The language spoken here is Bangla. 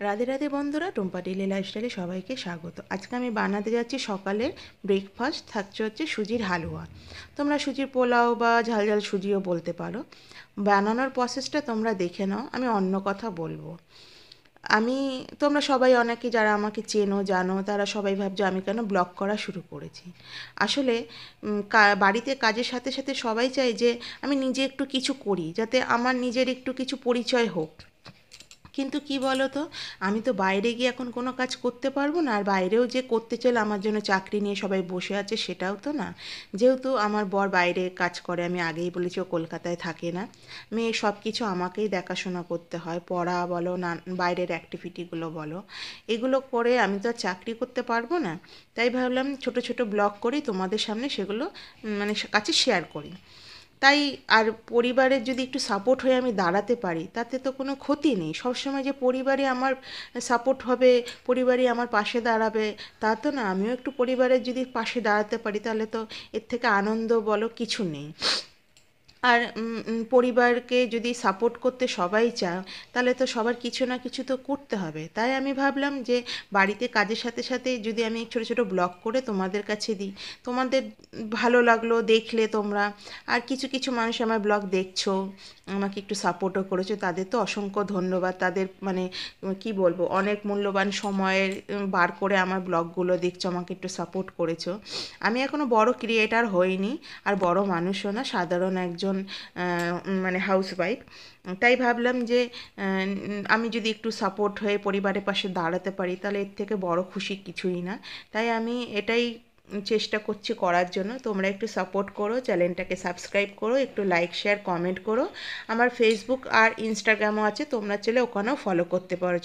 রাধে রাধে বন্ধুরা, টুম্পা ডেইলি লাইফস্টাইলে সবাইকে স্বাগত। আজকে আমি বানাতে যাচ্ছি সকালের ব্রেকফাস্ট। থাকছে হচ্ছে সুজির হালুয়া। তোমরা সুজির পোলাও বা ঝাল ঝাল সুজিও বলতে পারো। বানানোর প্রসেসটা তোমরা দেখে নাও, আমি অন্য কথা বলবো। আমি তোমরা সবাই অনেকে যারা আমাকে চেনো জানো, তারা সবাই ভাবছো আমি কেন ব্লগ করা শুরু করেছি। আসলে বাড়িতে কাজের সাথে সাথে সবাই চায় যে আমি নিজে একটু কিছু করি, যাতে আমার নিজের একটু কিছু পরিচয় হোক। কিন্তু কি বলো তো, আমি তো বাইরে গিয়ে এখন কোনো কাজ করতে পারবো না, আর বাইরেও যে করতে চাইলে আমার জন্য চাকরি নিয়ে সবাই বসে আছে সেটাও তো না। যেহেতু আমার বর বাইরে কাজ করে, আমি আগেই বলেছি ও কলকাতায় থাকে না, মেয়ে সব কিছু আমাকেই দেখাশোনা করতে হয়, পড়া বলো না বাইরের অ্যাক্টিভিটিগুলো বলো, এগুলো করে আমি তো আর চাকরি করতে পারবো না। তাই ভাবলাম ছোট ছোট ব্লগ করি, তোমাদের সামনে সেগুলো মানে কাছে শেয়ার করি। তাই আর পরিবারের যদি একটু সাপোর্ট হয়ে আমি দাঁড়াতে পারি, তাতে তো কোনো ক্ষতি নেই। সবসময় যে পরিবারে আমার সাপোর্ট হবে, পরিবারই আমার পাশে দাঁড়াবে, তা তো না। আমিও একটু পরিবারের যদি পাশে দাঁড়াতে পারি, তাহলে তো এর থেকে আনন্দ বলো কিছু নেই। আর পরিবারকে যদি সাপোর্ট করতে সবাই চায়, তাহলে তো সবার কিছু না কিছু তো করতে হবে। তাই আমি ভাবলাম যে বাড়িতে কাজের সাথে সাথে যদি আমি ছোটো ছোটো ব্লগ করে তোমাদের কাছে দিই, তোমাদের ভালো লাগলো দেখলে তোমরা। আর কিছু কিছু মানুষ আমার ব্লগ দেখছো, আমাকে একটু সাপোর্টও করেছো, তাদের তো অসংখ্য ধন্যবাদ। তাদের মানে কি বলবো, অনেক মূল্যবান সময়ের বার করে আমার ব্লগগুলো দেখছো, আমাকে একটু সাপোর্ট করেছো। আমি এখনও বড় ক্রিয়েটার হইনি, আর বড় মানুষও না, সাধারণ একজন মানে হাউসওয়াইফ। তাই ভাবলাম যে আমি যদি একটু সাপোর্ট হয়ে পরিবারের পাশে দাঁড়াতে পারি, তাহলে এর থেকে বড় খুশি কিছুই না। তাই আমি এটাই চেষ্টা করছি করার জন্য। তোমরা একটু সাপোর্ট করো, চ্যানেলটাকে সাবস্ক্রাইব করো, একটু লাইক শেয়ার কমেন্ট করো। আমার ফেসবুক আর ইনস্টাগ্রামও আছে, তোমরা চাইলে ওখানেও ফলো করতে পারো।